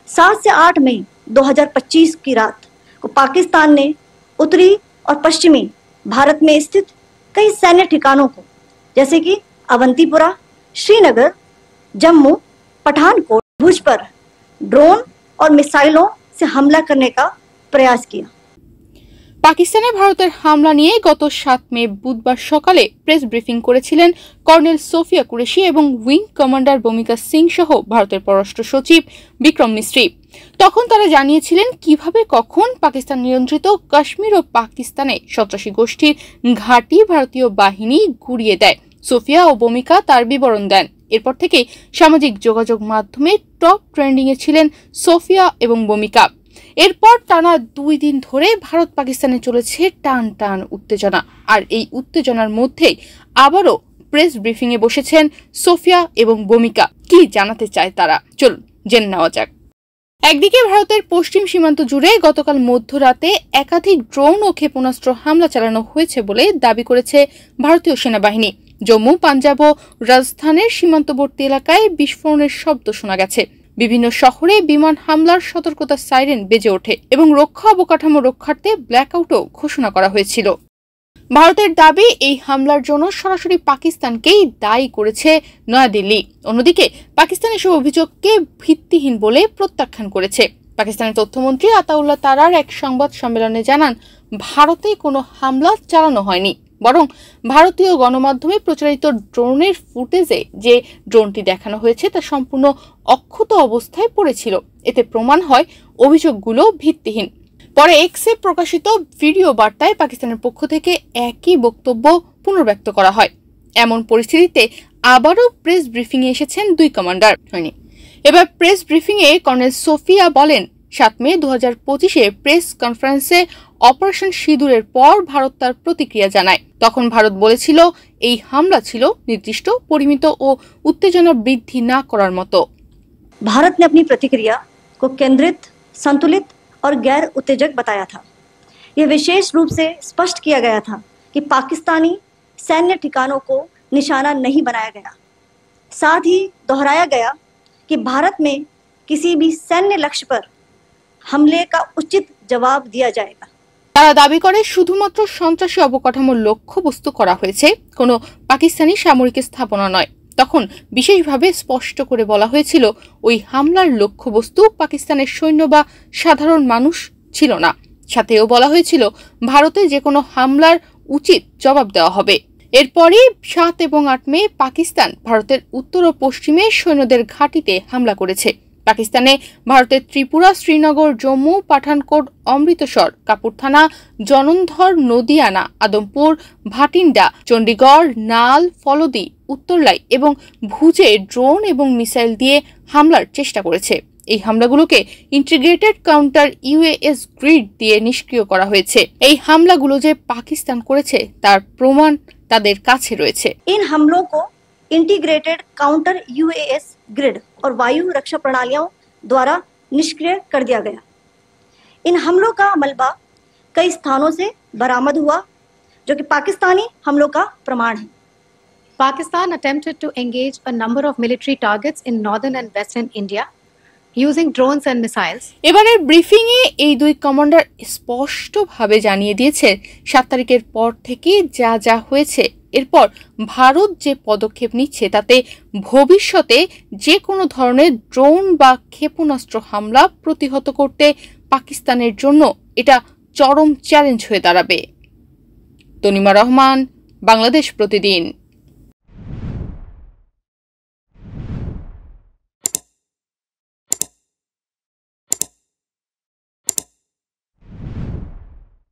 7 से 8 मई 2025 की रात को पाकिस्तान ने उत्तरी और पश्चिमी भारत में स्थित कई सैन्य ठिकानों को, जैसे कि अवंतीपुरा, श्रीनगर, जम्मू, पठानकोट, भुज पर ड्रोन और मिसाइलों से हमला करने का प्रयास किया। পাকিস্তানে ভারতের হামলা নিয়ে গত 7 মে বুধবার সকালে প্রেস ব্রিফিং করেছিলেন কর্নেল সোফিয়া কুরেশি এবং উইং কমান্ডার ভূমিকা সিং সহ ভারতের পররাষ্ট্র সচিব বিক্রম মিস্ত্রি। তখন তারা জানিয়েছিলেন কিভাবে কখন পাকিস্তান নিয়ন্ত্রিত কাশ্মীর ও পাকিস্তানে সন্ত্রাসী গোষ্ঠীর ঘাঁটি ভারতীয় বাহিনী গুড়িয়ে দেয়। সোফিয়া ও ভূমিকা তার বিবরণ দেন। এরপর থেকে সামাজিক যোগাযোগ মাধ্যমে টপ ট্রেন্ডিং এ ছিলেন সোফিয়া এবং ভূমিকা। এরপর টানা 2 দিন ধরে ভারত পাকিস্তানে চলেছে টান টান উত্তেজনা। আর এই উত্তেজনার মধ্যেই আবারও প্রেস ব্রিফিং এ বসেছেন সোফিয়া এবং ভূমিকা। কি জানাতে চায় তারা, চলুন জেনে নেওয়া যাক। একদিকে ভারতের পশ্চিম সীমান্ত জুড়ে গতকাল মধ্যরাতে একাধিক ড্রোন ও ক্ষেপণাস্ত্র হামলা চালানো হয়েছে বলে দাবি করেছে ভারতীয় সেনাবাহিনী। জম্মু, পাঞ্জাব ও রাজস্থানের সীমান্তবর্তী এলাকায় বিস্ফোরণের শব্দ শোনা গেছে। বিভিন্ন শহরে বিমান হামলার সতর্কতা সাইরেন বেজে ওঠে এবং রক্ষা অবকাঠামো রক্ষার্থে ব্ল্যাকআউটও ঘোষণা করা হয়েছিল। ভারতের দাবি এই হামলার জন্য সরাসরি পাকিস্তানকেই দায়ী করেছে নয়াদিল্লি। অন্যদিকে পাকিস্তান এসব অভিযোগকে ভিত্তিহীন বলে প্রত্যাখ্যান করেছে। পাকিস্তানের তথ্যমন্ত্রী আতাউল্লাহ তারার এক সংবাদ সম্মেলনে জানান, ভারতে কোনো হামলা চালানো হয়নি, বরং ভারতীয় গণমাধ্যমে প্রচারিত ড্রোনের ফুটেজে যে ড্রোনটি দেখানো হয়েছে তা সম্পূর্ণ অক্ষত অবস্থায় পড়েছিল। এতে প্রমাণ হয় অভিযোগগুলো ভিত্তিহীন। পরে এক্সে প্রকাশিত ভিডিও বার্তায় পাকিস্তানের পক্ষ থেকে একই বক্তব্য পুনর্ব্যক্ত করা হয়। এমন পরিস্থিতিতে আবারও প্রেস ব্রিফিং এ এসেছেন 2 কমান্ডার। এবার প্রেস ব্রিফিং এ কর্নেল সোফিয়া বলেন, 7 মে 2025-এ প্রেস কনফারেন্সে অপারেশন সিঁদুরের পর ভারত তার প্রতিক্রিয়া জানায়। তখন ভারত বলেছিল এই হামলা ছিল নির্দিষ্ট, পরিমিত ও উত্তেজনা বৃদ্ধি না করার মতো। भारत ने अपनी प्रतिक्रिया को केंद्रित, संतुलित और गैर उत्तेजक बताया था। यह विशेष रूप से स्पष्ट किया गया था कि पाकिस्तानी सैन्य ठिकानों को निशाना नहीं बनाया गया। साथ ही दोहराया गया कि भारत में किसी भी सैन्य लक्ष्य पर हमले का उचित जवाब दिया जाएगा। তারা দাবি করে শুধুমাত্র সন্ত্রাসী অবকাঠামোর লক্ষ্যবস্তু করা হয়েছে, কোনো পাকিস্তানি সামরিক স্থাপনা নয়। তখন বিশেষভাবে স্পষ্ট করে বলা হয়েছিল ওই হামলার লক্ষ্যবস্তু পাকিস্তানের সৈন্য বা সাধারণ মানুষ ছিল না। সাথেও বলা হয়েছিল ভারতে যে কোনো হামলার উচিত জবাব দেওয়া হবে। এরপরই 7 এবং 8 মে পাকিস্তান ভারতের উত্তর ও পশ্চিমে সৈন্যদের ঘাঁটিতে হামলা করেছে। পাকিস্তানে ভারতের ত্রিপুরা, শ্রীনগর, জম্মু, পাঠানকোট, অমৃতসর, কাপুরথানা, জনন্ধর, নদিয়ানা, আদমপুর, ভাটিন্ডা, চণ্ডীগড়, নাল, ফলদি, উত্তরলাই এবং ভুজে ড্রোন এবং মিসাইল দিয়ে হামলার চেষ্টা করেছে। এই হামলাগুলোকে ইন্টিগ্রেটেড কাউন্টার ইউএএস গ্রিড দিয়ে নিষ্ক্রিয় করা হয়েছে। এই হামলাগুলো যে পাকিস্তান করেছে তার প্রমাণ তাদের কাছে রয়েছে। इन हमलों को इंटीग्रेटेड काउंटर यूएएस ग्रिड और वायु रक्षा प्रणालियों द्वारा निष्क्रिय कर दिया गया। इन हमलों का मलबा कई स्थानों से बरामद हुआ, जो कि पाकिस्तानी हमलों का प्रमाण है। Pakistan attempted to engage a number of military targets in northern and western India using drones and missiles. এবারের ব্রিফিং এ এই 2 কমান্ডার স্পষ্টভাবে জানিয়ে দিয়েছে 7 তারিখের পর থেকে যা যা হয়েছে, এরপর ভারত যে পদক্ষেপ নিচ্ছে তাতে ভবিষ্যতে যে কোনো ধরনের ড্রোন বা ক্ষেপণাস্ত্র হামলা প্রতিহত করতে পাকিস্তানের জন্য এটা চরম চ্যালেঞ্জ হয়ে দাঁড়াবে। তনিমা রহমান, বাংলাদেশ প্রতিদিন।